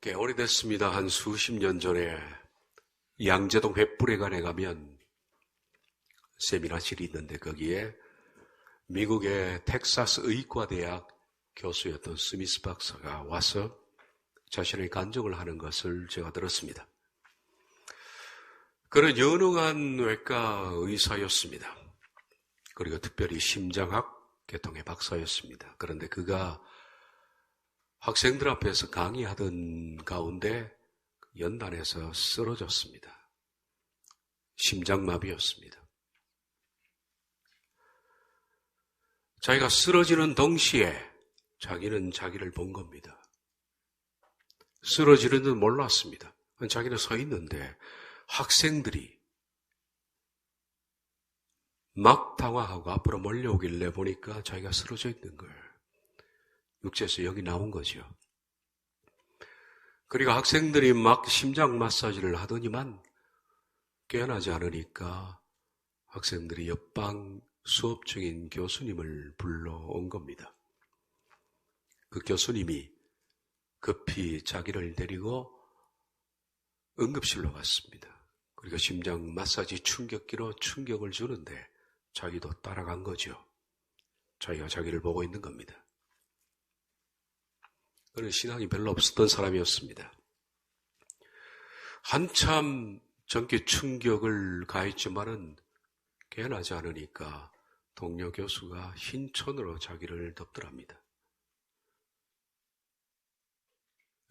꽤 오래됐습니다. 한 수십 년 전에 양재동 횃불회관에 가면 세미나실이 있는데 거기에 미국의 텍사스 의과대학 교수였던 스미스 박사가 와서 자신의 간증을 하는 것을 제가 들었습니다. 그는 유능한 외과 의사였습니다. 그리고 특별히 심장학 계통의 박사였습니다. 그런데 그가 학생들 앞에서 강의하던 가운데 연단에서 쓰러졌습니다. 심장마비였습니다. 자기가 쓰러지는 동시에 자기는 자기를 본 겁니다. 쓰러지는 줄 몰랐습니다. 자기는 서 있는데 학생들이 막 당황하고 앞으로 몰려오길래 보니까 자기가 쓰러져 있는 거예요. 육체에서 여기 나온 거죠. 그리고 학생들이 막 심장 마사지를 하더니만 깨어나지 않으니까 학생들이 옆방 수업 중인 교수님을 불러온 겁니다. 그 교수님이 급히 자기를 데리고 응급실로 갔습니다. 그리고 심장 마사지 충격기로 충격을 주는데 자기도 따라간 거죠. 자기가 자기를 보고 있는 겁니다. 그는 신앙이 별로 없었던 사람이었습니다. 한참 전기 충격을 가했지만은 깨어나지 않으니까 동료 교수가 흰 천으로 자기를 덮더랍니다.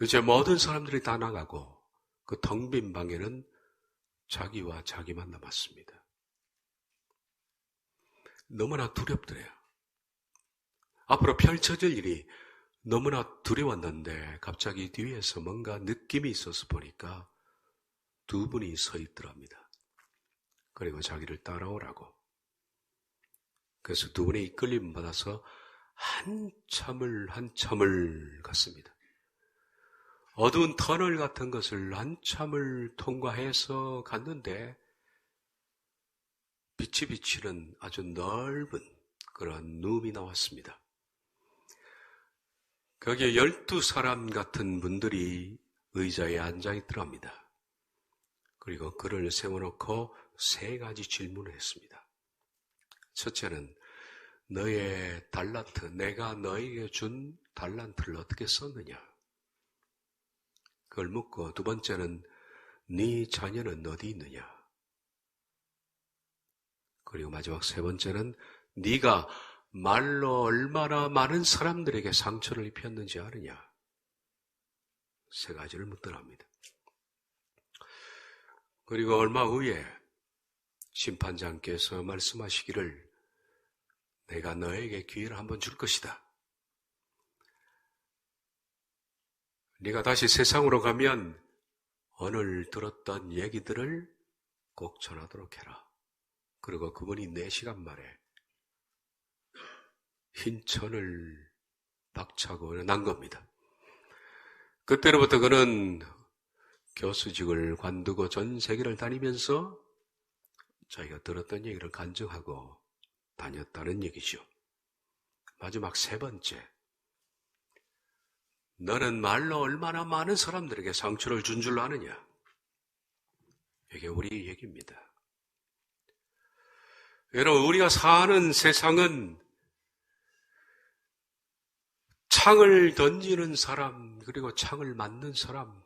이제 모든 사람들이 다 나가고 그 텅 빈 방에는 자기와 자기만 남았습니다. 너무나 두렵더래요. 앞으로 펼쳐질 일이 너무나 두려웠는데 갑자기 뒤에서 뭔가 느낌이 있어서 보니까 두 분이 서 있더랍니다. 그리고 자기를 따라오라고. 그래서 두 분이 이끌림 받아서 한참을 갔습니다. 어두운 터널 같은 것을 한참을 통과해서 갔는데 빛이 비치는 아주 넓은 그런 룸이 나왔습니다. 거기에 12사람 같은 분들이 의자에 앉아있더랍니다. 그리고 그를 세워놓고 3가지 질문을 했습니다. 첫째는 너의 달란트, 내가 너에게 준 달란트를 어떻게 썼느냐? 그걸 묻고 두 번째는 네 자녀는 어디 있느냐? 그리고 마지막 3번째는 네가 말로 얼마나 많은 사람들에게 상처를 입혔는지 아느냐? 3가지를 묻더랍니다. 그리고 얼마 후에 심판장께서 말씀하시기를 내가 너에게 기회를 한번 줄 것이다. 네가 다시 세상으로 가면 오늘 들었던 얘기들을 꼭 전하도록 해라. 그리고 그분이 4시간 만에 흰 천을 박차고 난 겁니다. 그때로부터 그는 교수직을 관두고 전 세계를 다니면서 자기가 들었던 얘기를 간증하고 다녔다는 얘기죠. 마지막 3번째. 너는 말로 얼마나 많은 사람들에게 상처를 준 줄 아느냐? 이게 우리 얘기입니다. 여러분, 우리가 사는 세상은 창을 던지는 사람, 그리고 창을 맞는 사람,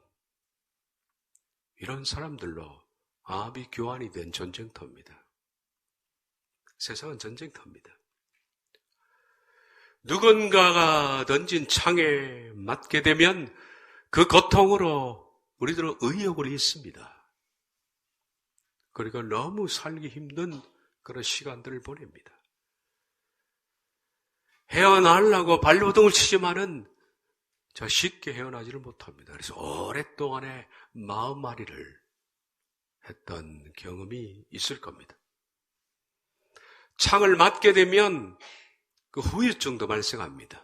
이런 사람들로 아비 교환이 된 전쟁터입니다. 세상은 전쟁터입니다. 누군가가 던진 창에 맞게 되면 그 고통으로 우리들은 의욕을 잃습니다. 그리고 너무 살기 힘든 그런 시간들을 보냅니다. 헤어나려고 발버둥을 치지만은 저 쉽게 헤어나지를 못합니다. 그래서 오랫동안의 마음앓이를 했던 경험이 있을 겁니다. 창을 맞게 되면 그 후유증도 발생합니다.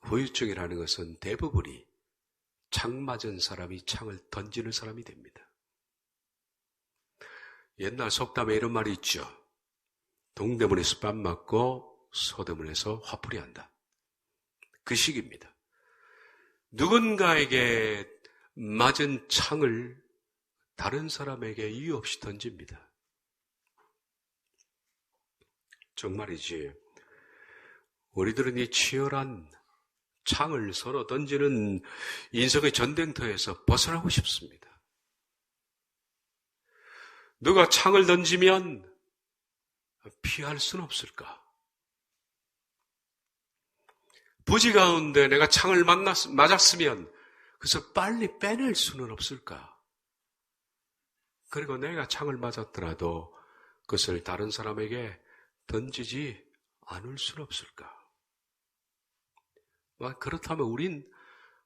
후유증이라는 것은 대부분이 창 맞은 사람이 창을 던지는 사람이 됩니다. 옛날 속담에 이런 말이 있죠. 동대문에서 뺨 맞고 서대문에서 화풀이 한다. 그 식입니다. 누군가에게 맞은 창을 다른 사람에게 이유 없이 던집니다. 정말이지. 우리들은 이 치열한 창을 서로 던지는 인생의 전쟁터에서 벗어나고 싶습니다. 누가 창을 던지면 피할 수는 없을까? 부지 가운데 내가 창을 맞았으면 그래서 빨리 빼낼 수는 없을까? 그리고 내가 창을 맞았더라도 그것을 다른 사람에게 던지지 않을 수는 없을까? 그렇다면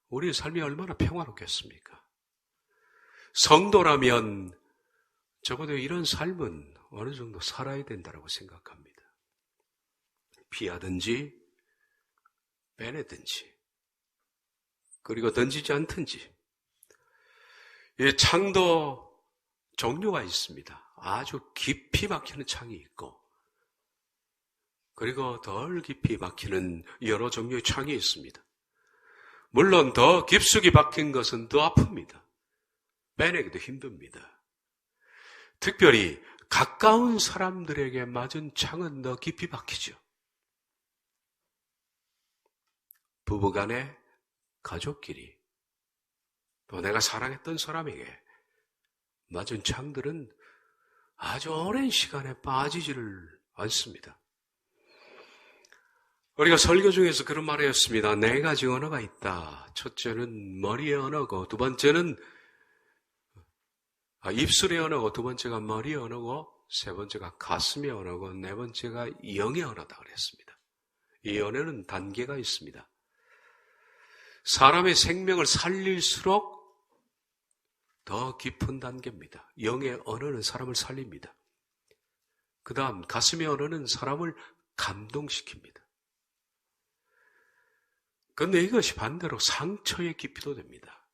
우리의 삶이 얼마나 평화롭겠습니까? 성도라면 적어도 이런 삶은 어느 정도 살아야 된다고 생각합니다. 피하든지 빼내든지 그리고 던지지 않든지. 이 창도 종류가 있습니다. 아주 깊이 막히는 창이 있고 그리고 덜 깊이 막히는 여러 종류의 창이 있습니다. 물론 더 깊숙이 박힌 것은 더 아픕니다. 빼내기도 힘듭니다. 특별히 가까운 사람들에게 맞은 창은 더 깊이 박히죠. 부부간에, 가족끼리, 또 내가 사랑했던 사람에게 맞은 창들은 아주 오랜 시간에 빠지지를 않습니다. 우리가 설교 중에서 그런 말을 했습니다. 4가지 언어가 있다. 첫째는 머리의 언어고, 두 번째는 입술의 언어고, 두 번째가 머리의 언어고, 세 번째가 가슴의 언어고, 네 번째가 영의 언어다 그랬습니다. 이 언어는 단계가 있습니다. 사람의 생명을 살릴수록 더 깊은 단계입니다. 영의 언어는 사람을 살립니다. 그 다음 가슴의 언어는 사람을 감동시킵니다. 그런데 이것이 반대로 상처의 깊이도 됩니다.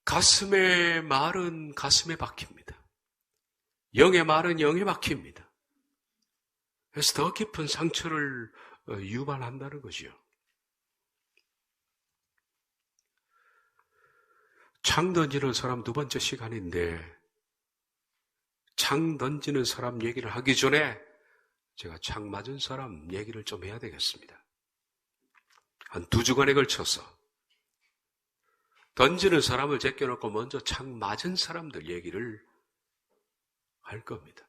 가슴의 말은 가슴에 박힙니다. 영의 말은 영에 박힙니다. 그래서 더 깊은 상처를 유발한다는 거죠. 창 던지는 사람 2번째 시간인데 창 던지는 사람 얘기를 하기 전에 제가 창 맞은 사람 얘기를 좀 해야 되겠습니다. 한 2주간에 걸쳐서 던지는 사람을 제껴놓고 먼저 창 맞은 사람들 얘기를 할 겁니다.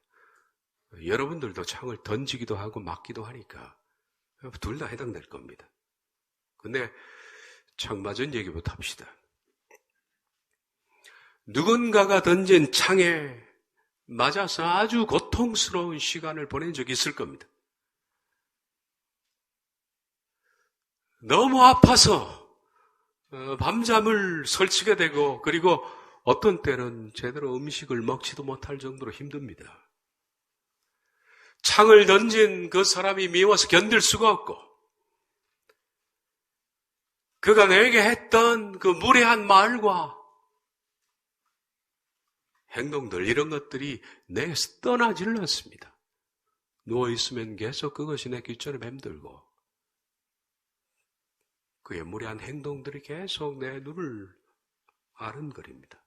여러분들도 창을 던지기도 하고 맞기도 하니까 둘 다 해당될 겁니다. 근데 창 맞은 얘기부터 합시다. 누군가가 던진 창에 맞아서 아주 고통스러운 시간을 보낸 적이 있을 겁니다. 너무 아파서 밤잠을 설치게 되고 그리고 어떤 때는 제대로 음식을 먹지도 못할 정도로 힘듭니다. 창을 던진 그 사람이 미워서 견딜 수가 없고 그가 내게 했던 그 무례한 말과 행동들 이런 것들이 내게서 떠나지를 않습니다. 누워있으면 계속 그것이 내 귓전에 맴돌고 그의 무례한 행동들이 계속 내 눈을 아른거립니다.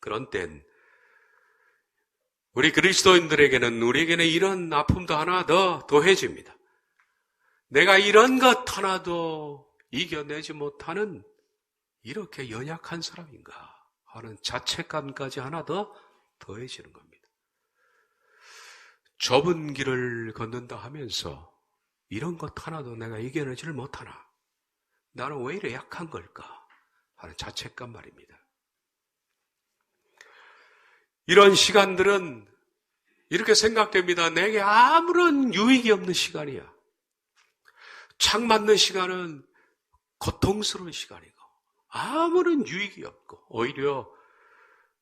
그런 땐 우리 그리스도인들에게는 우리에게는 이런 아픔도 하나 더 더해집니다. 내가 이런 것 하나도 이겨내지 못하는 이렇게 연약한 사람인가 하는 자책감까지 하나 더 더해지는 겁니다. 좁은 길을 걷는다 하면서 이런 것 하나도 내가 이겨내지를 못하나 나는 왜 이래 약한 걸까 하는 자책감 말입니다. 이런 시간들은 이렇게 생각됩니다. 내게 아무런 유익이 없는 시간이야. 창 맞는 시간은 고통스러운 시간이고 아무런 유익이 없고 오히려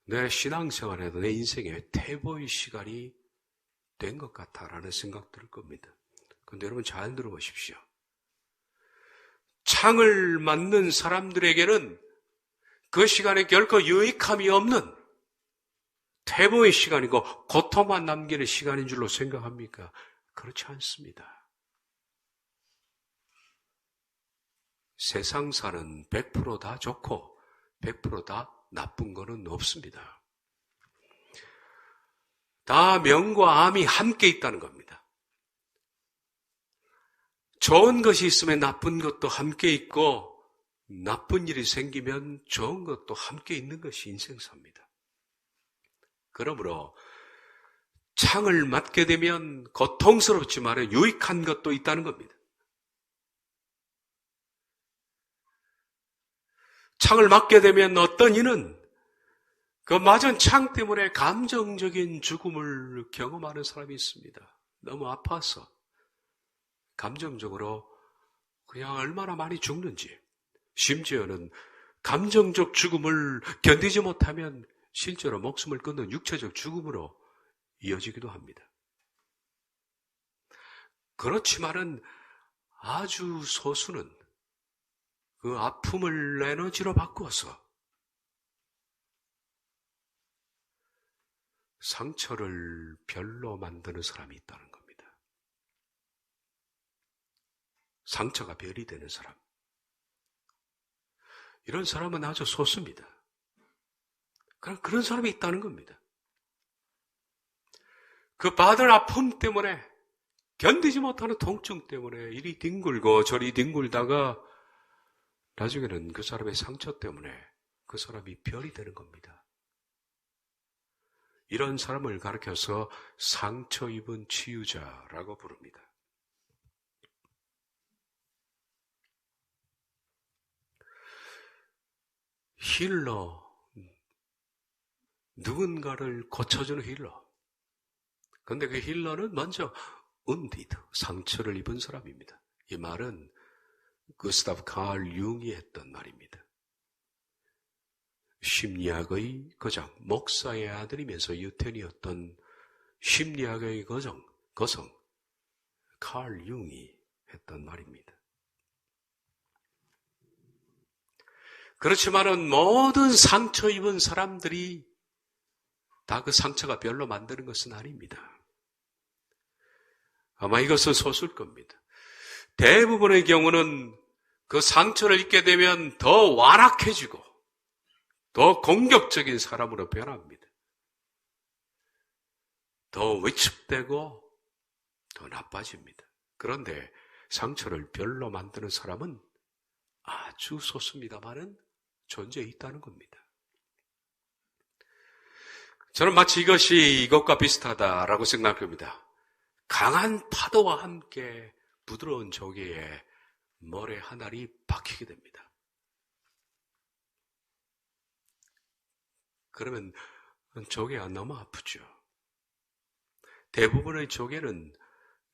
내 신앙생활에도 내 인생에 퇴보의 시간이 된 것 같다라는 생각 들 겁니다. 그런데 여러분 잘 들어보십시오. 창을 맞는 사람들에게는 그 시간에 결코 유익함이 없는 퇴보의 시간이고 고통만 남기는 시간인 줄로 생각합니까? 그렇지 않습니다. 세상사는 100% 다 좋고 100% 다 나쁜 거는 없습니다. 다 명과 암이 함께 있다는 겁니다. 좋은 것이 있으면 나쁜 것도 함께 있고 나쁜 일이 생기면 좋은 것도 함께 있는 것이 인생사입니다. 그러므로 창을 맞게 되면 고통스럽지만 유익한 것도 있다는 겁니다. 창을 맞게 되면 어떤 이는 그 맞은 창 때문에 감정적인 죽음을 경험하는 사람이 있습니다. 너무 아파서 감정적으로 그냥 얼마나 많이 죽는지, 심지어는 감정적 죽음을 견디지 못하면 실제로 목숨을 끊는 육체적 죽음으로 이어지기도 합니다. 그렇지만은 아주 소수는 그 아픔을 에너지로 바꾸어서 상처를 별로 만드는 사람이 있다는 겁니다. 상처가 별이 되는 사람. 이런 사람은 아주 소수입니다. 그런 사람이 있다는 겁니다. 그 받은 아픔 때문에 견디지 못하는 통증 때문에 이리 뒹굴고 저리 뒹굴다가 나중에는 그 사람의 상처 때문에 그 사람이 별이 되는 겁니다. 이런 사람을 가르쳐서 상처 입은 치유자라고 부릅니다. 힐러, 누군가를 고쳐주는 힐러. 그런데 그 힐러는 먼저 wounded, 상처를 입은 사람입니다. 이 말은 구스타프 칼 융이 했던 말입니다. 심리학의 거장, 목사의 아들이면서 유태인이었던 심리학의 거성 칼 융이 했던 말입니다. 그렇지만은 모든 상처 입은 사람들이 다 그 상처가 별로 만드는 것은 아닙니다. 아마 이것은 소수일 겁니다. 대부분의 경우는 그 상처를 입게 되면 더 완악해지고 더 공격적인 사람으로 변합니다. 더 위축되고 더 나빠집니다. 그런데 상처를 별로 만드는 사람은 아주 소수입니다만은 존재해 있다는 겁니다. 저는 마치 이것이 이것과 비슷하다라고 생각합니다. 강한 파도와 함께 부드러운 조개에 모래 한 알이 박히게 됩니다. 그러면 조개가 너무 아프죠. 대부분의 조개는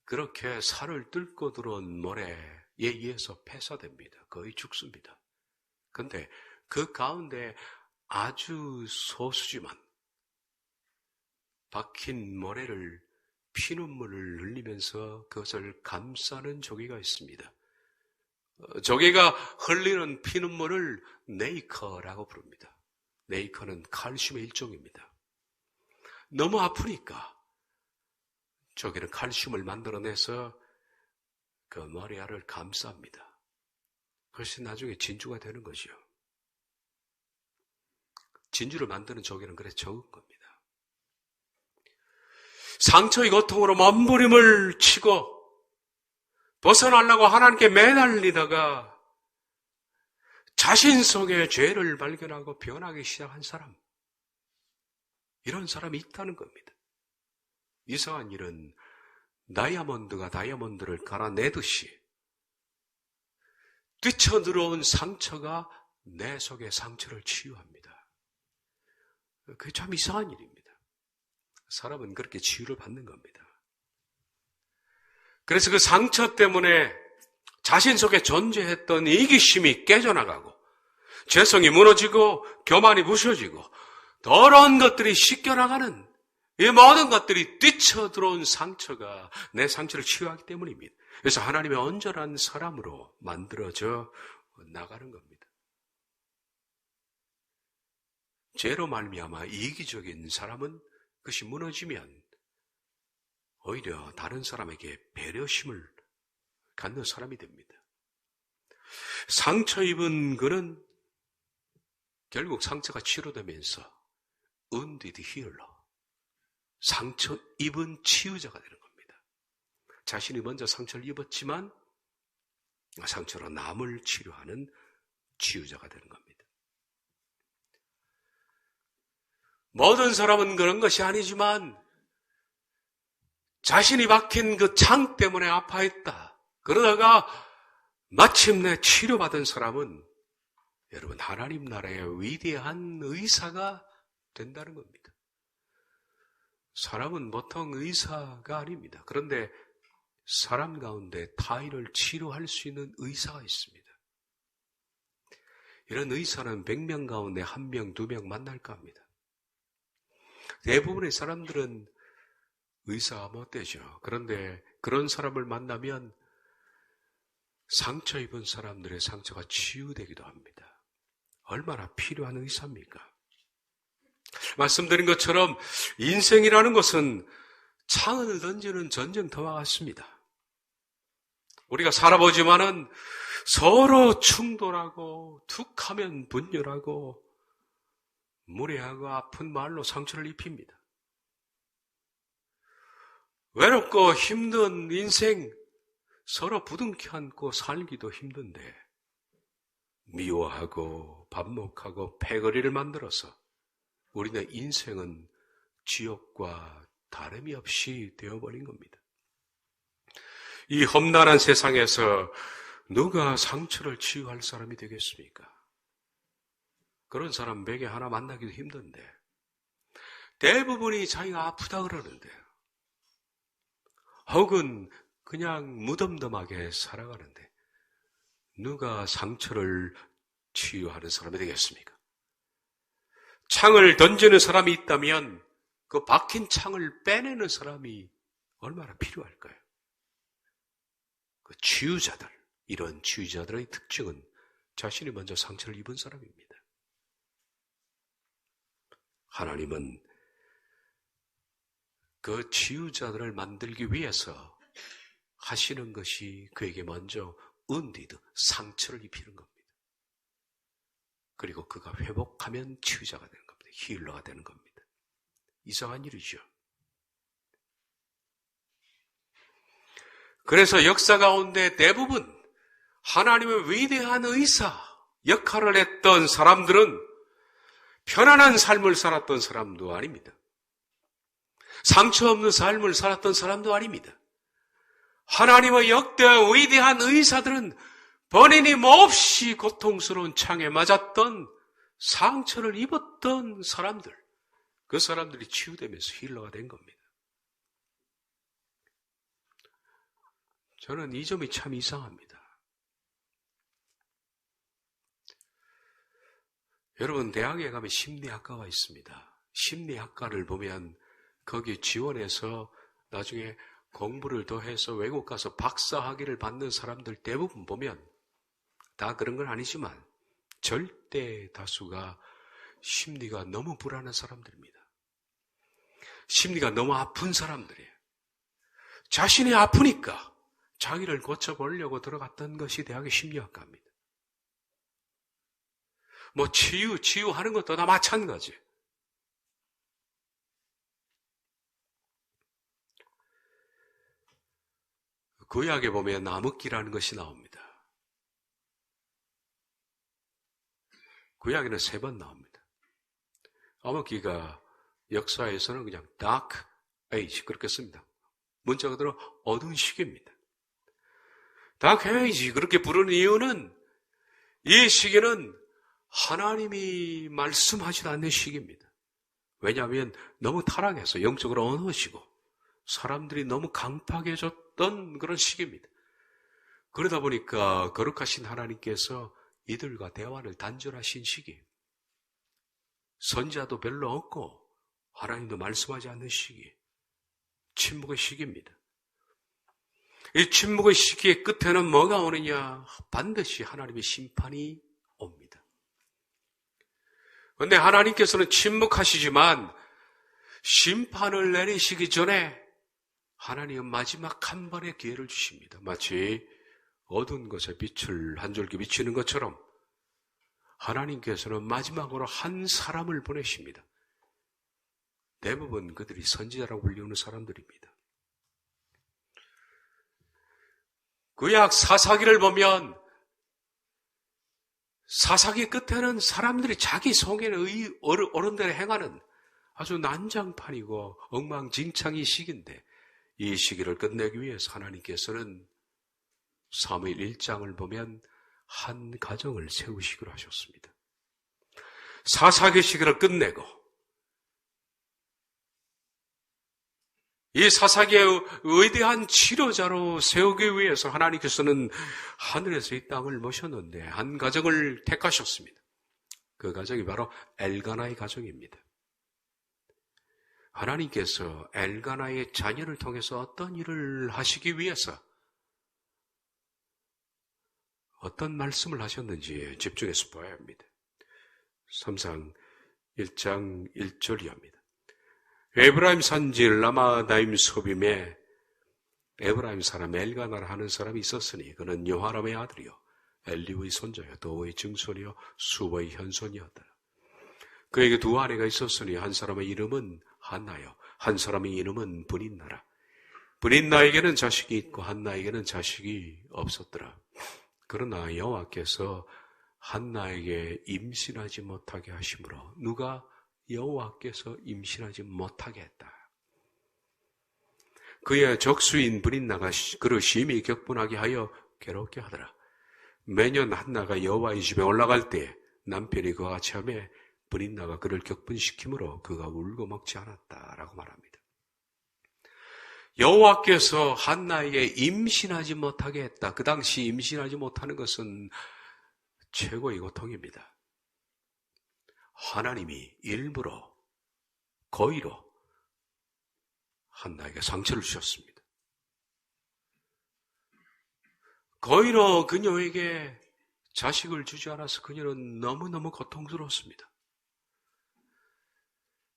그렇게 살을 뚫고 들어온 모래에 의해서 폐사됩니다. 거의 죽습니다. 그런데 그 가운데 아주 소수지만 박힌 모래를 피눈물을 흘리면서 그것을 감싸는 조개가 있습니다. 조개가 흘리는 피눈물을 네이커라고 부릅니다. 네이커는 칼슘의 일종입니다. 너무 아프니까 조개는 칼슘을 만들어내서 그 머리알을 감쌉니다. 그것이 나중에 진주가 되는 거죠. 진주를 만드는 조개는 그래 적은 겁니다. 상처의 고통으로 몸부림을 치고 벗어나려고 하나님께 매달리다가 자신 속에 죄를 발견하고 변하기 시작한 사람, 이런 사람이 있다는 겁니다. 이상한 일은 다이아몬드가 다이아몬드를 갈아내듯이 뛰쳐들어온 상처가 내 속의 상처를 치유합니다. 그게 참 이상한 일입니다. 사람은 그렇게 치유를 받는 겁니다. 그래서 그 상처 때문에 자신 속에 존재했던 이기심이 깨져나가고 죄성이 무너지고 교만이 부셔지고 더러운 것들이 씻겨나가는 이 모든 것들이 뛰쳐들어온 상처가 내 상처를 치유하기 때문입니다. 그래서 하나님의 온전한 사람으로 만들어져 나가는 겁니다. 죄로 말미암아 이기적인 사람은 그것이 무너지면 오히려 다른 사람에게 배려심을 갖는 사람이 됩니다. 상처 입은 그는 결국 상처가 치료되면서 wounded healer, 상처 입은 치유자가 되는 겁니다. 자신이 먼저 상처를 입었지만 상처로 남을 치료하는 치유자가 되는 겁니다. 모든 사람은 그런 것이 아니지만 자신이 박힌 그 창 때문에 아파했다. 그러다가 마침내 치료받은 사람은 여러분 하나님 나라의 위대한 의사가 된다는 겁니다. 사람은 보통 의사가 아닙니다. 그런데 사람 가운데 타인을 치료할 수 있는 의사가 있습니다. 이런 의사는 100명 가운데 1명, 2명 만날까 합니다. 대부분의 사람들은 의사가 못 되죠. 그런데 그런 사람을 만나면 상처 입은 사람들의 상처가 치유되기도 합니다. 얼마나 필요한 의사입니까? 말씀드린 것처럼 인생이라는 것은 창을 던지는 전쟁터와 같습니다. 우리가 살아보지만은 서로 충돌하고 툭하면 분열하고 무례하고 아픈 말로 상처를 입힙니다. 외롭고 힘든 인생, 서로 부둥켜 안고 살기도 힘든데 미워하고 반목하고 패거리를 만들어서 우리의 인생은 지옥과 다름이 없이 되어버린 겁니다. 이 험난한 세상에서 누가 상처를 치유할 사람이 되겠습니까? 그런 사람 몇 개 하나 만나기도 힘든데 대부분이 자기가 아프다 그러는데 혹은 그냥 무덤덤하게 살아가는데 누가 상처를 치유하는 사람이 되겠습니까? 창을 던지는 사람이 있다면 그 박힌 창을 빼내는 사람이 얼마나 필요할까요? 그 치유자들, 이런 치유자들의 특징은 자신이 먼저 상처를 입은 사람입니다. 하나님은 그 치유자들을 만들기 위해서 하시는 것이 그에게 먼저 wounded, 상처를 입히는 겁니다. 그리고 그가 회복하면 치유자가 되는 겁니다. 힐러가 되는 겁니다. 이상한 일이죠. 그래서 역사 가운데 대부분 하나님의 위대한 의사 역할을 했던 사람들은 편안한 삶을 살았던 사람도 아닙니다. 상처 없는 삶을 살았던 사람도 아닙니다. 하나님의 역대한 위대한 의사들은 본인이 몹시 고통스러운 창에 맞았던 상처를 입었던 사람들, 그 사람들이 치유되면서 힐러가 된 겁니다. 저는 이 점이 참 이상합니다. 여러분, 대학에 가면 심리학과가 있습니다. 심리학과를 보면 거기에 지원해서 나중에 공부를 더 해서 외국 가서 박사 학위를 받는 사람들 대부분 보면 다 그런 건 아니지만 절대 다수가 심리가 너무 불안한 사람들입니다. 심리가 너무 아픈 사람들이에요. 자신이 아프니까 자기를 고쳐보려고 들어갔던 것이 대학의 심리학과입니다. 뭐 치유하는 것도 다 마찬가지. 구약에 보면 암흑기라는 것이 나옵니다. 구약에는 3번 나옵니다. 암흑기가 역사에서는 그냥 dark age 그렇게 씁니다. 문자 그대로 어두운 시기입니다. dark age 그렇게 부르는 이유는 이 시기는 하나님이 말씀하지도 않는 시기입니다. 왜냐하면 너무 타락해서 영적으로 어두워지고 사람들이 너무 강팍해졌던 그런 시기입니다. 그러다 보니까 거룩하신 하나님께서 이들과 대화를 단절하신 시기, 선지자도 별로 없고 하나님도 말씀하지 않는 시기, 침묵의 시기입니다. 이 침묵의 시기의 끝에는 뭐가 오느냐? 반드시 하나님의 심판이 옵니다. 그런데 하나님께서는 침묵하시지만 심판을 내리시기 전에 하나님은 마지막 한 번의 기회를 주십니다. 마치 어두운 곳에 빛을 한 줄기 비치는 것처럼 하나님께서는 마지막으로 한 사람을 보내십니다. 대부분 그들이 선지자라고 불리우는 사람들입니다. 구약 사사기를 보면 사사기 끝에는 사람들이 자기 성에는 어른들이 행하는 아주 난장판이고 엉망진창이 시기인데 이 시기를 끝내기 위해서 하나님께서는 사무엘 1장을 보면 한 가정을 세우시기로 하셨습니다. 사사기 시기를 끝내고 이 사사기의 위대한 치료자로 세우기 위해서 하나님께서는 하늘에서 이 땅을 모셨는데 한 가정을 택하셨습니다. 그 가정이 바로 엘가나의 가정입니다. 하나님께서 엘가나의 자녀를 통해서 어떤 일을 하시기 위해서 어떤 말씀을 하셨는지 집중해서 봐야 합니다. 3상 1장 1절이 합니다. 에브라임 산지 라마다임 소빔에 에브라임 사람 엘가나라 하는 사람이 있었으니 그는 여호람의 아들이요 엘리의 손자요 도의 증손이요 수보의 현손이었더라. 그에게 두 아내가 있었으니 한 사람의 이름은 한나요 한 사람의 이름은 브닌나라. 브닌나에게는 자식이 있고 한나에게는 자식이 없었더라. 그러나 여호와께서 한나에게 임신하지 못하게 하심으로 누가 여호와께서 임신하지 못하게 했다. 그의 적수인 브린나가 그를 심히 격분하게 하여 괴롭게 하더라. 매년 한나가 여호와의 집에 올라갈 때 남편이 그와 같이 하며 브린나가 그를 격분시키므로 그가 울고 먹지 않았다라고 말합니다. 여호와께서 한나에게 임신하지 못하게 했다. 그 당시 임신하지 못하는 것은 최고의 고통입니다. 하나님이 일부러 고의로 한나에게 상처를 주셨습니다. 고의로 그녀에게 자식을 주지 않아서 그녀는 너무너무 고통스러웠습니다.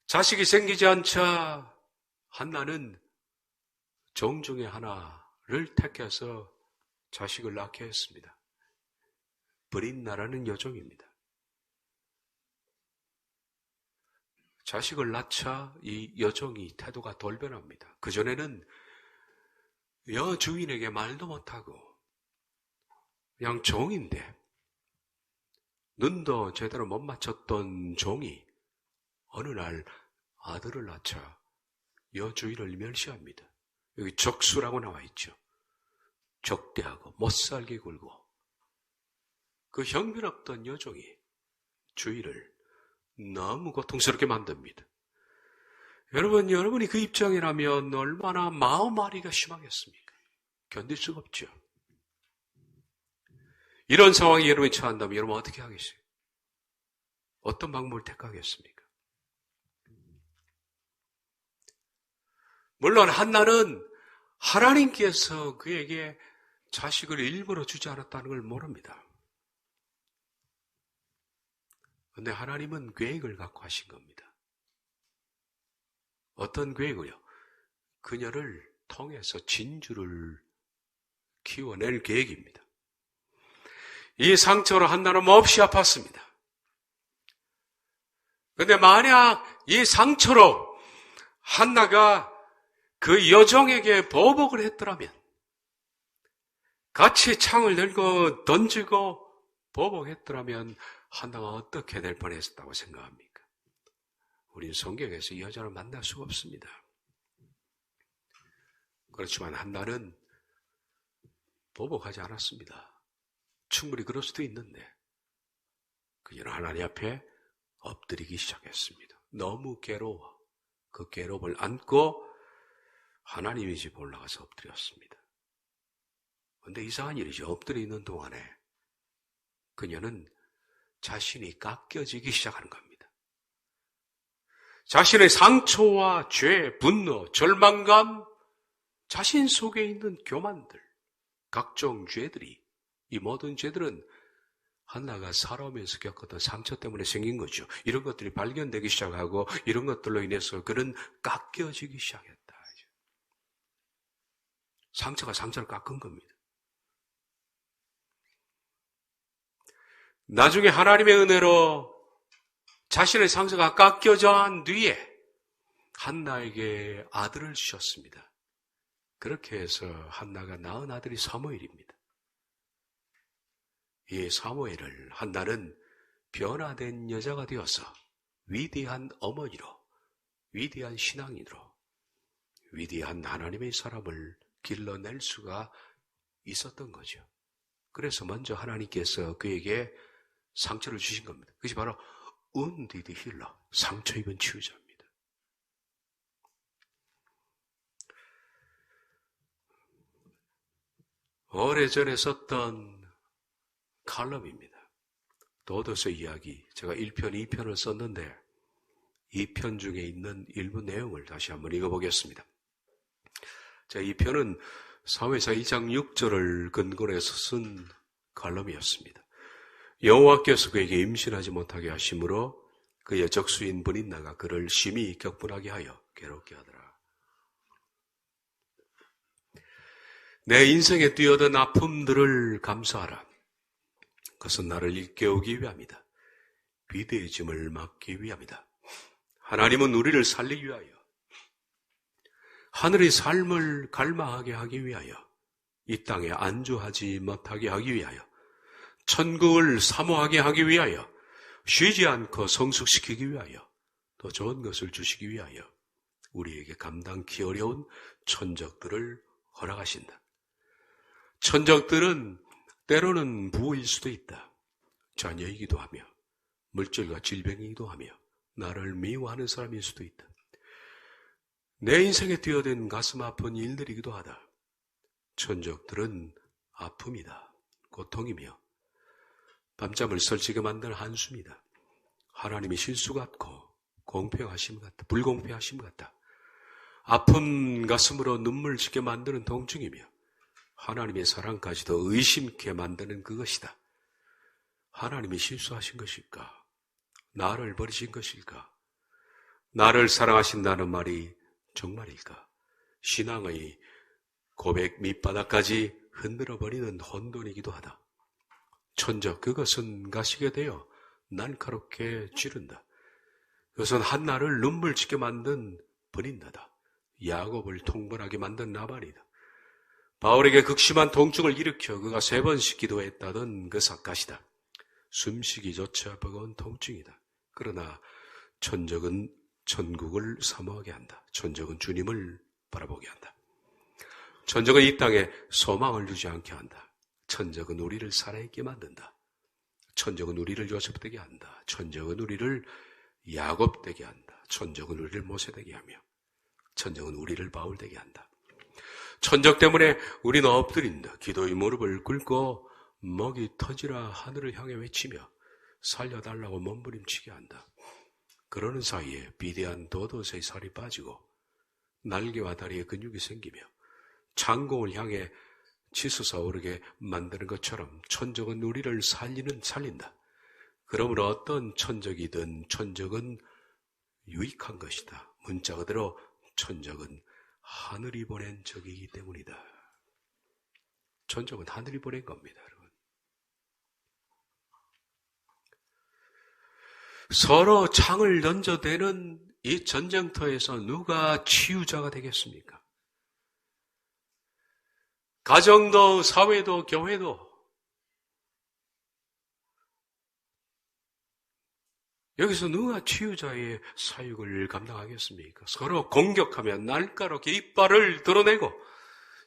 자식이 생기지 않자 한나는 종 중에 하나를 택해서 자식을 낳게 했습니다. 브린나라는 여종입니다. 자식을 낳자 이 여종이 태도가 돌변합니다. 그전에는 여주인에게 말도 못하고 그냥 종인데 눈도 제대로 못 맞췄던 종이 어느 날 아들을 낳자 여주인을 멸시합니다. 여기 적수라고 나와 있죠. 적대하고 못살게 굴고 그 형편없던 여종이 주인을 너무 고통스럽게 만듭니다. 여러분이 그 입장이라면 얼마나 마음앓이가 심하겠습니까? 견딜 수가 없죠. 이런 상황에 여러분이 처한다면 여러분 어떻게 하겠어요? 어떤 방법을 택하겠습니까? 물론 한나는 하나님께서 그에게 자식을 일부러 주지 않았다는 걸 모릅니다. 그런데 하나님은 계획을 갖고 하신 겁니다. 어떤 계획을요? 그녀를 통해서 진주를 키워낼 계획입니다. 이 상처로 한나는 몹시 아팠습니다. 그런데 만약 이 상처로 한나가 그 여종에게 보복을 했더라면 같이 창을 들고 던지고 보복했더라면 한나가 어떻게 될 뻔했었다고 생각합니까? 우린 성경에서 이 여자를 만날 수가 없습니다. 그렇지만 한나는 보복하지 않았습니다. 충분히 그럴 수도 있는데 그녀는 하나님 앞에 엎드리기 시작했습니다. 너무 괴로워. 그 괴로움을 안고 하나님의 집 올라가서 엎드렸습니다. 그런데 이상한 일이죠. 엎드려 있는 동안에 그녀는 자신이 깎여지기 시작하는 겁니다. 자신의 상처와 죄, 분노, 절망감, 자신 속에 있는 교만들, 각종 죄들이, 이 모든 죄들은 한나가 살아오면서 겪었던 상처 때문에 생긴 거죠. 이런 것들이 발견되기 시작하고 이런 것들로 인해서 그는 깎여지기 시작했다. 상처가 상처를 깎은 겁니다. 나중에 하나님의 은혜로 자신의 상처가 깎여져 한 뒤에 한나에게 아들을 주셨습니다. 그렇게 해서 한나가 낳은 아들이 사무엘입니다. 이 사무엘을 한나는 변화된 여자가 되어서 위대한 어머니로, 위대한 신앙인으로, 위대한 하나님의 사람을 길러낼 수가 있었던 거죠. 그래서 먼저 하나님께서 그에게 상처를 주신 겁니다. 그것이 바로 wounded healer, 상처 입은 치유자입니다. 오래전에 썼던 칼럼입니다. 도도서의 이야기, 제가 1편, 2편을 썼는데 2편 중에 있는 일부 내용을 다시 한번 읽어보겠습니다. 자, 2편은 사무엘상 1장 6절을 근거로 해서 쓴 칼럼이었습니다. 여호와께서 그에게 임신하지 못하게 하심으로 그의 적수인 브린나가 그를 심히 격분하게 하여 괴롭게 하더라. 내 인생에 뛰어든 아픔들을 감수하라. 그것은 나를 일깨우기 위함이다. 비대해짐을 막기 위함이다. 하나님은 우리를 살리기 위하여, 하늘의 삶을 갈망하게 하기 위하여, 이 땅에 안주하지 못하게 하기 위하여, 천국을 사모하게 하기 위하여, 쉬지 않고 성숙시키기 위하여, 더 좋은 것을 주시기 위하여 우리에게 감당기 어려운 천적들을 허락하신다. 천적들은 때로는 부호일 수도 있다. 자녀이기도 하며 물질과 질병이기도 하며 나를 미워하는 사람일 수도 있다. 내 인생에 뛰어든 가슴 아픈 일들이기도 하다. 천적들은 아픔이다. 고통이며 밤잠을 설치게 만든 한숨이다. 하나님의 실수 같고 공평하심 같다. 불공평하심 같다. 아픈 가슴으로 눈물 짓게 만드는 통증이며 하나님의 사랑까지도 의심케 만드는 그것이다. 하나님이 실수하신 것일까? 나를 버리신 것일까? 나를 사랑하신다는 말이 정말일까? 신앙의 고백 밑바닥까지 흔들어버리는 혼돈이기도 하다. 천적, 그것은 가시게 되어 날카롭게 찌른다. 그것은 한나를 눈물 짓게 만든 브린나다. 야곱을 통벌하게 만든 라반이다. 바울에게 극심한 통증을 일으켜 그가 3번씩 기도했다던 그 삿갓이다. 숨쉬기조차 버거운 통증이다. 그러나 천적은 천국을 사모하게 한다. 천적은 주님을 바라보게 한다. 천적은 이 땅에 소망을 주지 않게 한다. 천적은 우리를 살아있게 만든다. 천적은 우리를 요셉되게 한다. 천적은 우리를 야곱되게 한다. 천적은 우리를 모세되게 하며 천적은 우리를 바울되게 한다. 천적 때문에 우리는 엎드린다. 기도의 무릎을 꿇고 목이 터지라 하늘을 향해 외치며 살려달라고 몸부림치게 한다. 그러는 사이에 비대한 도도새의 살이 빠지고 날개와 다리에 근육이 생기며 창공을 향해 치솟아 오르게 만드는 것처럼 천적은 우리를 살린다. 그러므로 어떤 천적이든 천적은 유익한 것이다. 문자 그대로 천적은 하늘이 보낸 적이기 때문이다. 천적은 하늘이 보낸 겁니다, 여러분. 서로 창을 던져대는 이 전쟁터에서 누가 치유자가 되겠습니까? 가정도, 사회도, 교회도 여기서 누가 치유자의 사역을 감당하겠습니까? 서로 공격하며 날카롭게 이빨을 드러내고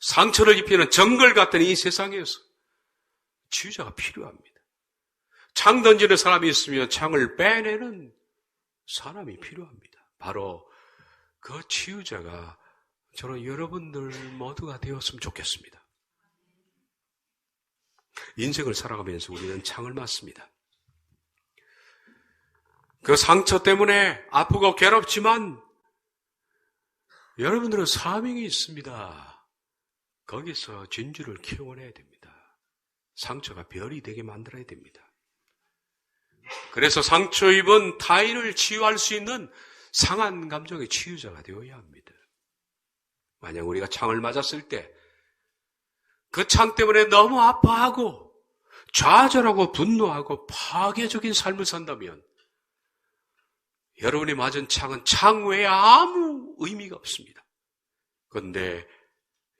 상처를 입히는 정글 같은 이 세상에서 치유자가 필요합니다. 창 던지는 사람이 있으면 창을 빼내는 사람이 필요합니다. 바로 그 치유자가 저는 여러분들 모두가 되었으면 좋겠습니다. 인생을 살아가면서 우리는 창을 맞습니다. 그 상처 때문에 아프고 괴롭지만 여러분들은 사명이 있습니다. 거기서 진주를 키워내야 됩니다. 상처가 별이 되게 만들어야 됩니다. 그래서 상처 입은 타인을 치유할 수 있는 상한 감정의 치유자가 되어야 합니다. 만약 우리가 창을 맞았을 때 그 창 때문에 너무 아파하고 좌절하고 분노하고 파괴적인 삶을 산다면 여러분이 맞은 창은 창 외에 아무 의미가 없습니다. 그런데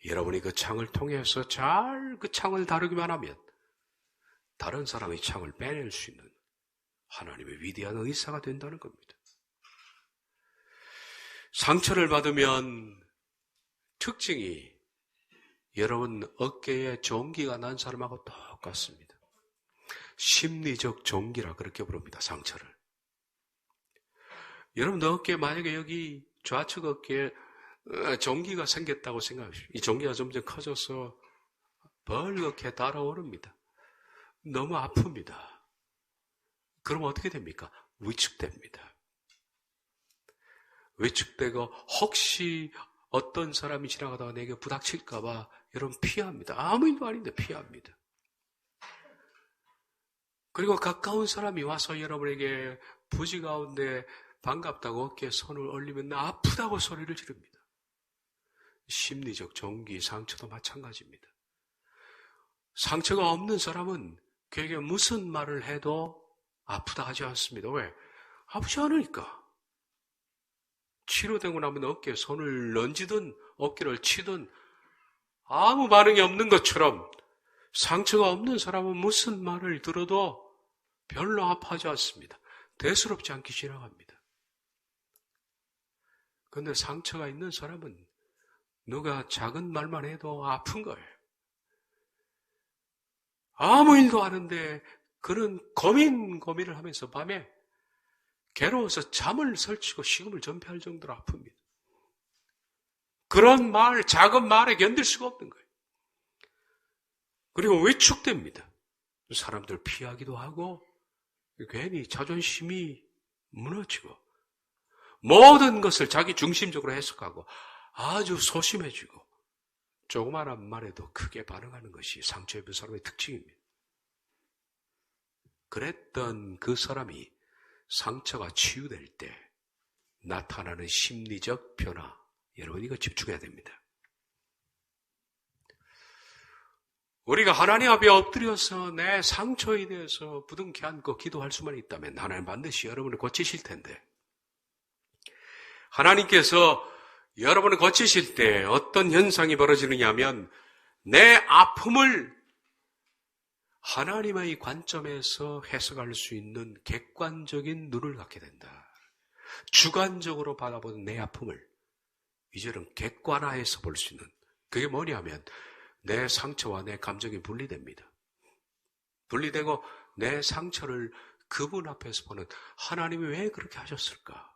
여러분이 그 창을 통해서 잘 그 창을 다루기만 하면 다른 사람의 창을 빼낼 수 있는 하나님의 위대한 의사가 된다는 겁니다. 상처를 받으면 특징이 여러분 어깨에 종기가 난 사람하고 똑같습니다. 심리적 종기라 그렇게 부릅니다. 상처를. 여러분 어깨에 만약에 여기 좌측 어깨에 종기가 생겼다고 생각하십시오. 이 종기가 점점 커져서 벌겋게 달아오릅니다. 너무 아픕니다. 그럼 어떻게 됩니까? 위축됩니다. 위축되고 혹시 어떤 사람이 지나가다가 내게 부닥칠까봐 여러분 피합니다. 아무 일도 아닌데 피합니다. 그리고 가까운 사람이 와서 여러분에게 부지 가운데 반갑다고 어깨에 손을 올리면 아프다고 소리를 지릅니다. 심리적 종기, 상처도 마찬가지입니다. 상처가 없는 사람은 그에게 무슨 말을 해도 아프다 하지 않습니다. 왜? 아프지 않으니까. 치료되고 나면 어깨에 손을 얹든 어깨를 치든 아무 반응이 없는 것처럼 상처가 없는 사람은 무슨 말을 들어도 별로 아파하지 않습니다. 대수롭지 않게 지나갑니다. 그런데 상처가 있는 사람은 누가 작은 말만 해도 아픈 거예요. 아무 일도 아는데 그는 고민을 하면서 밤에 괴로워서 잠을 설치고 식음을 전폐할 정도로 아픕니다. 그런 말, 작은 말에 견딜 수가 없는 거예요. 그리고 위축됩니다. 사람들 피하기도 하고 괜히 자존심이 무너지고 모든 것을 자기 중심적으로 해석하고 아주 소심해지고 조그마한 말에도 크게 반응하는 것이 상처 입은 사람의 특징입니다. 그랬던 그 사람이 상처가 치유될 때 나타나는 심리적 변화, 여러분 이거 집중해야 됩니다. 우리가 하나님 앞에 엎드려서 내 상처에 대해서 부둥켜 안고 기도할 수만 있다면 하나님 반드시 여러분을 고치실 텐데 하나님께서 여러분을 고치실 때 어떤 현상이 벌어지느냐 하면 내 아픔을 하나님의 관점에서 해석할 수 있는 객관적인 눈을 갖게 된다. 주관적으로 바라보는 내 아픔을 이제는 객관화해서 볼 수 있는, 그게 뭐냐면 내 상처와 내 감정이 분리됩니다. 분리되고 내 상처를 그분 앞에서 보는, 하나님이 왜 그렇게 하셨을까?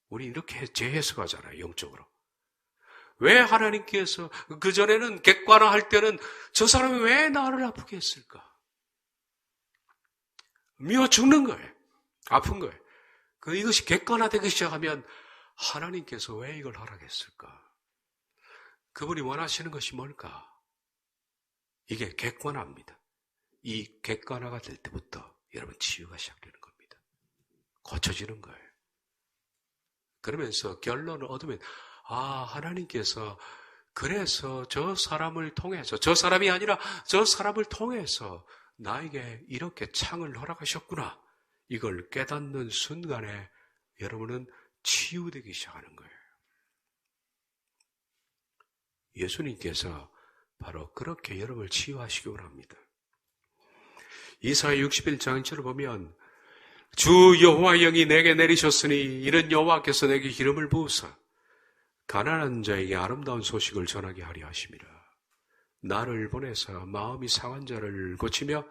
우리 이렇게 재해석하잖아요, 영적으로. 왜 하나님께서 그전에는 객관화할 때는 저 사람이 왜 나를 아프게 했을까? 미워 죽는 거예요. 아픈 거예요. 이것이 객관화되기 시작하면 하나님께서 왜 이걸 허락했을까? 그분이 원하시는 것이 뭘까? 이게 객관화입니다. 이 객관화가 될 때부터 여러분 치유가 시작되는 겁니다. 고쳐지는 거예요. 그러면서 결론을 얻으면 하나님께서 그래서 저 사람을 통해서, 저 사람이 아니라 저 사람을 통해서 나에게 이렇게 창을 허락하셨구나. 이걸 깨닫는 순간에 여러분은 치유되기 시작하는 거예요. 예수님께서 바로 그렇게 여러분을 치유하시기 원합니다. 이사야 61장 1절을 보면 주 여호와의 영이 내게 내리셨으니 이는 여호와께서 내게 기름을 부으사 가난한 자에게 아름다운 소식을 전하게 하려 하심이라. 나를 보내사 마음이 상한 자를 고치며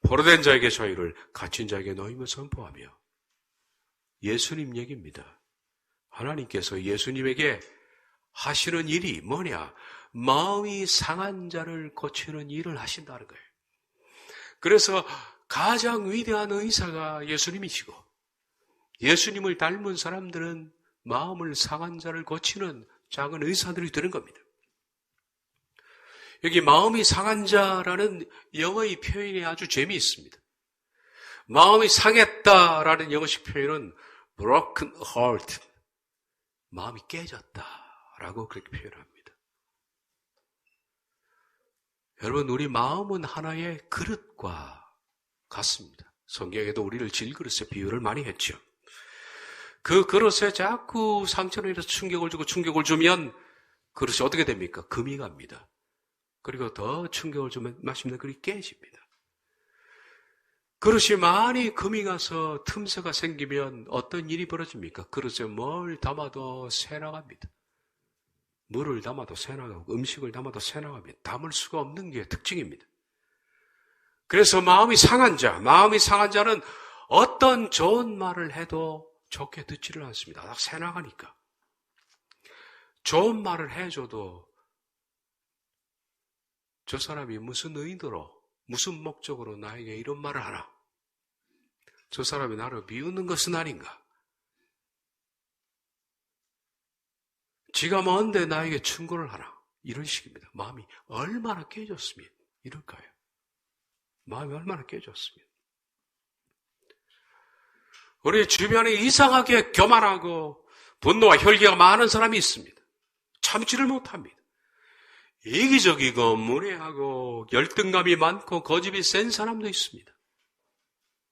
포로된 자에게 자유를, 갇힌 자에게 노임을 선포하며. 예수님 얘기입니다. 하나님께서 예수님에게 하시는 일이 뭐냐? 마음이 상한 자를 고치는 일을 하신다는 거예요. 그래서 가장 위대한 의사가 예수님이시고 예수님을 닮은 사람들은 마음을 상한 자를 고치는 작은 의사들이 되는 겁니다. 여기 마음이 상한 자라는 영어의 표현이 아주 재미있습니다. 마음이 상했다라는 영어식 표현은 broken heart, 마음이 깨졌다라고 그렇게 표현합니다. 여러분, 우리 마음은 하나의 그릇과 같습니다. 성경에도 우리를 질그릇에 비유를 많이 했죠. 그 그릇에 자꾸 상처를 해서 충격을 주면 그릇이 어떻게 됩니까? 금이 갑니다. 그리고 더 충격을 주면 맛있는 그릇이 깨집니다. 그릇이 많이 금이 가서 틈새가 생기면 어떤 일이 벌어집니까? 그릇에 뭘 담아도 새나갑니다. 물을 담아도 새나가고 음식을 담아도 새나갑니다. 담을 수가 없는 게 특징입니다. 그래서 마음이 상한 자는 어떤 좋은 말을 해도 좋게 듣지를 않습니다. 다 새나가니까. 좋은 말을 해줘도 저 사람이 무슨 의도로, 무슨 목적으로 나에게 이런 말을 하나? 저 사람이 나를 비웃는 것은 아닌가? 지가 뭔데 나에게 충고를 하나? 이런 식입니다. 마음이 얼마나 깨졌으면 이럴까요? 마음이 얼마나 깨졌으면. 우리 주변에 이상하게 교만하고 분노와 혈기가 많은 사람이 있습니다. 참지를 못합니다. 이기적이고 무례하고 열등감이 많고 고집이 센 사람도 있습니다.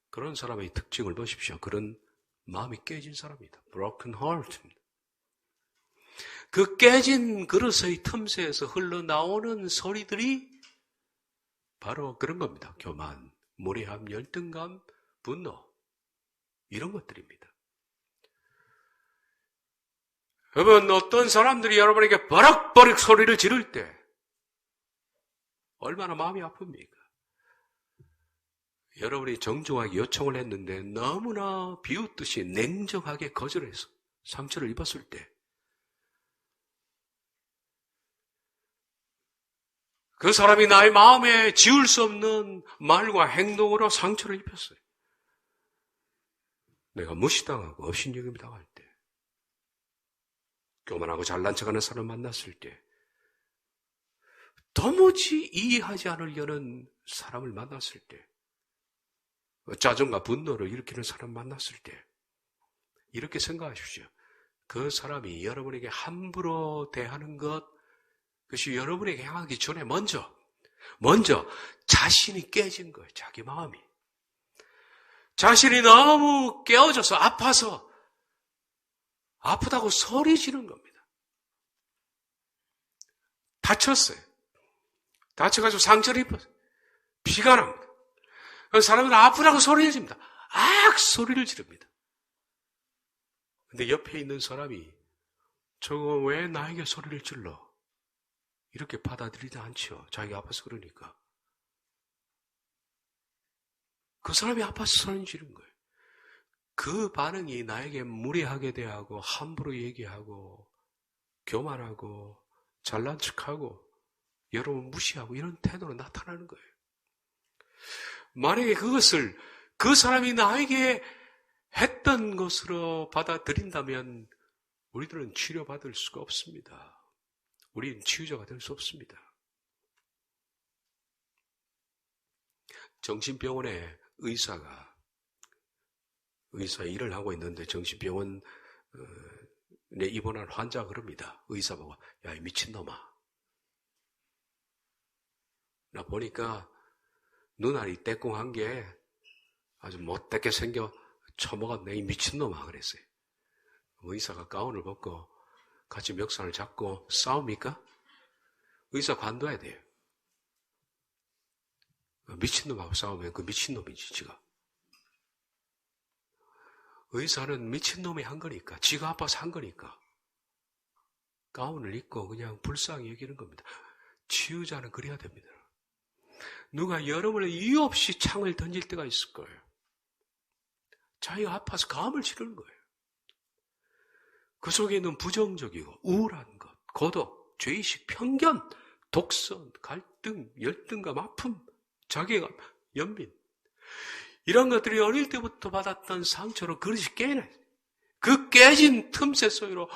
그런 사람의 특징을 보십시오. 그런 마음이 깨진 사람입니다. Broken heart입니다. 그 깨진 그릇의 틈새에서 흘러나오는 소리들이 바로 그런 겁니다. 교만, 무례함, 열등감, 분노 이런 것들입니다. 여러분, 어떤 사람들이 여러분에게 버럭버럭 소리를 지를 때 얼마나 마음이 아픕니까? 여러분이 정중하게 요청을 했는데 너무나 비웃듯이 냉정하게 거절해서 상처를 입었을 때 그 사람이 나의 마음에 지울 수 없는 말과 행동으로 상처를 입혔어요. 내가 무시당하고 업신여김 당할 때, 교만하고 잘난 척하는 사람을 만났을 때, 도무지 이해하지 않으려는 사람을 만났을 때, 짜증과 분노를 일으키는 사람을 만났을 때, 이렇게 생각하십시오. 그 사람이 여러분에게 함부로 대하는 것, 그것이 여러분에게 향하기 전에 먼저 자신이 깨진 거예요. 자기 마음이. 자신이 너무 깨어져서 아파서 아프다고 소리 지르는 겁니다. 다쳤어요. 다쳐가지고 상처를 입었어요. 피가 납니다. 그 사람은 아프다고 소리를 지릅니다. 소리를 지릅니다. 근데 옆에 있는 사람이 저거 왜 나에게 소리를 질러? 이렇게 받아들이지 않죠. 자기가 아파서 그러니까. 그 사람이 아파서 소리 지른 거예요. 그 반응이 나에게 무례하게 대하고 함부로 얘기하고 교만하고 잘난 척하고 여러분 무시하고 이런 태도로 나타나는 거예요. 만약에 그것을 그 사람이 나에게 했던 것으로 받아들인다면 우리들은 치료받을 수가 없습니다. 우리는 치유자가 될 수 없습니다. 정신병원에 의사 일을 하고 있는데 정신병원에 입원한 환자가 그럽니다. 의사 보고, 야, 이 미친놈아. 나 보니까 눈알이 떼꿍한 게 아주 못되게 생겨 처먹었네, 이 미친놈아. 그랬어요. 의사가 가운을 벗고 같이 멱살을 잡고 싸웁니까? 의사 관둬야 돼요. 미친놈하고 싸우면 그 미친놈이지, 지가. 의사는 미친놈이 한 거니까, 지가 아파서 한 거니까. 가운을 입고 그냥 불쌍히 여기는 겁니다. 치유자는 그래야 됩니다. 누가 여러분을 이유 없이 창을 던질 때가 있을 거예요. 자기가 아파서 감을 치르는 거예요. 그 속에 있는 부정적이고 우울한 것, 고독, 죄의식, 편견, 독선, 갈등, 열등감, 아픔, 자괴감, 연민 이런 것들이 어릴 때부터 받았던 상처로 그릇이 깨네. 그 깨진 틈새 속으로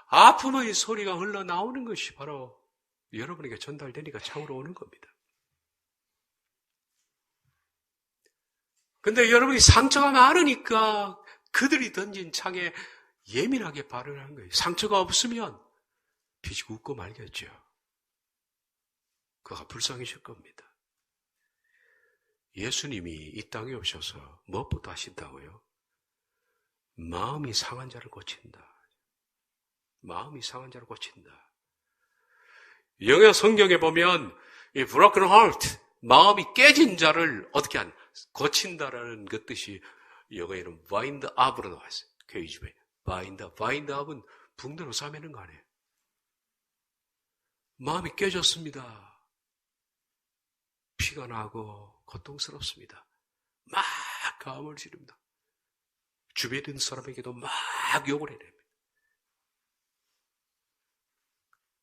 아픔의 소리가 흘러나오는 것이 바로 여러분에게 전달되니까 창으로 오는 겁니다. 근데 여러분이 상처가 많으니까 그들이 던진 창에 예민하게 반응하는 거예요. 상처가 없으면 피식 웃고 말겠죠. 그가 불쌍해질 겁니다. 예수님이 이 땅에 오셔서 무엇부터 하신다고요? 마음이 상한 자를 고친다. 마음이 상한 자를 고친다. 영어 성경에 보면 이 broken heart, 마음이 깨진 자를 어떻게 고친다라는 그 뜻이 영어에는 bind up으로 나와 있어요. KJV. bind up은 붕대로 싸매는 거 아니에요. 마음이 깨졌습니다. 피가 나고 고통스럽습니다. 막 가음을 지릅니다. 주변에 있는 사람에게도 막 욕을 해야 됩니다.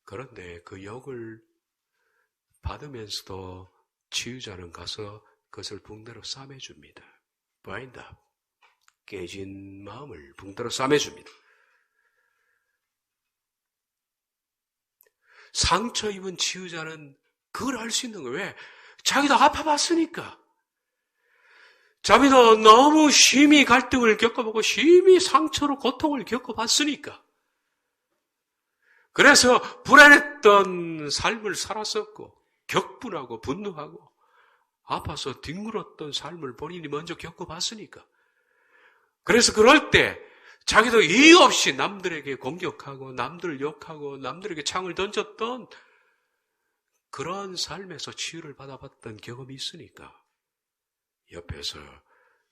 그런데 그 욕을 받으면서도 치유자는 가서 그것을 붕대로 싸매줍니다. bind up. 깨진 마음을 붕대로 싸매줍니다. 상처 입은 치유자는 그걸 할 수 있는 거예요. 왜? 자기도 아파봤으니까. 자기도 너무 심히 갈등을 겪어보고 심히 상처로 고통을 겪어봤으니까. 그래서 불안했던 삶을 살았었고 격분하고 분노하고 아파서 뒹굴었던 삶을 본인이 먼저 겪어봤으니까. 그래서 그럴 때 자기도 이유 없이 남들에게 공격하고 남들을 욕하고 남들에게 창을 던졌던 그런 삶에서 치유를 받아봤던 경험이 있으니까 옆에서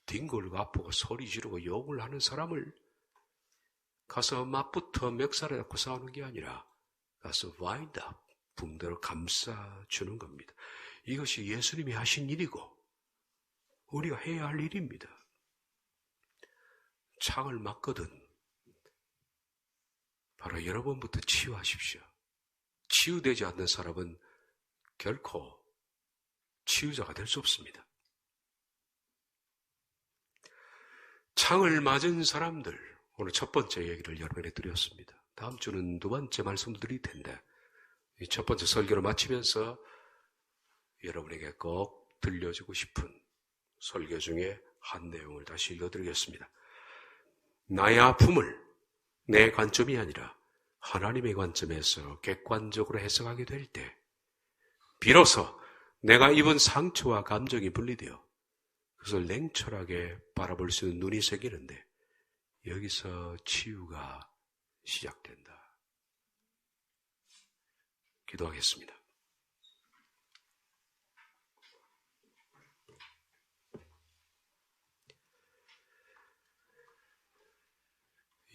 뒹굴고 아프고 소리 지르고 욕을 하는 사람을 가서 맞부터 멱살에 잡고 싸우는 게 아니라 가서 wind up, 붕대로 감싸주는 겁니다. 이것이 예수님이 하신 일이고 우리가 해야 할 일입니다. 창을 맞거든 바로 여러분부터 치유하십시오. 치유되지 않는 사람은 결코 치유자가 될 수 없습니다. 창을 맞은 사람들, 오늘 첫 번째 얘기를 여러분에게 드렸습니다. 다음 주는 두 번째 말씀을 드릴 텐데 이 첫 번째 설교를 마치면서 여러분에게 꼭 들려주고 싶은 설교 중에 한 내용을 다시 읽어드리겠습니다. 나의 아픔을 내 관점이 아니라 하나님의 관점에서 객관적으로 해석하게 될 때 비로소 내가 입은 상처와 감정이 분리되어 그것을 냉철하게 바라볼 수 있는 눈이 생기는데 여기서 치유가 시작된다. 기도하겠습니다.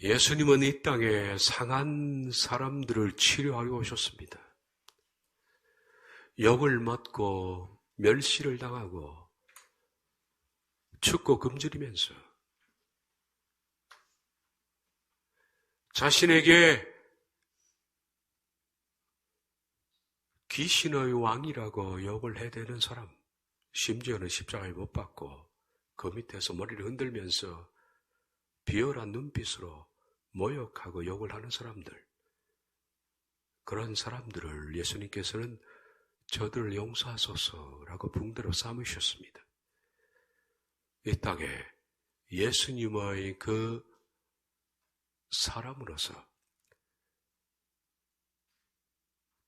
예수님은 이 땅에 상한 사람들을 치료하러 오셨습니다. 욕을 먹고 멸시를 당하고 춥고 굶주리면서 자신에게 귀신의 왕이라고 욕을 해대는 사람, 심지어는 십자가에 못 박고 그 밑에서 머리를 흔들면서 비열한 눈빛으로 모욕하고 욕을 하는 사람들, 그런 사람들을 예수님께서는 저들을 용서하소서라고 붕대로 삼으셨습니다. 이 땅에 예수님의 그 사람으로서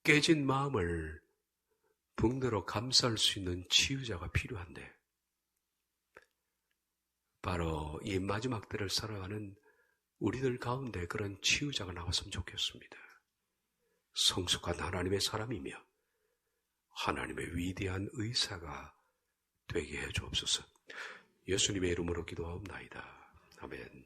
깨진 마음을 붕대로 감쌀 수 있는 치유자가 필요한데 바로 이 마지막 때를 살아가는 우리들 가운데 그런 치유자가 나왔으면 좋겠습니다. 성숙한 하나님의 사람이며 하나님의 위대한 의사가 되게 해 주옵소서. 예수님의 이름으로 기도하옵나이다. 아멘.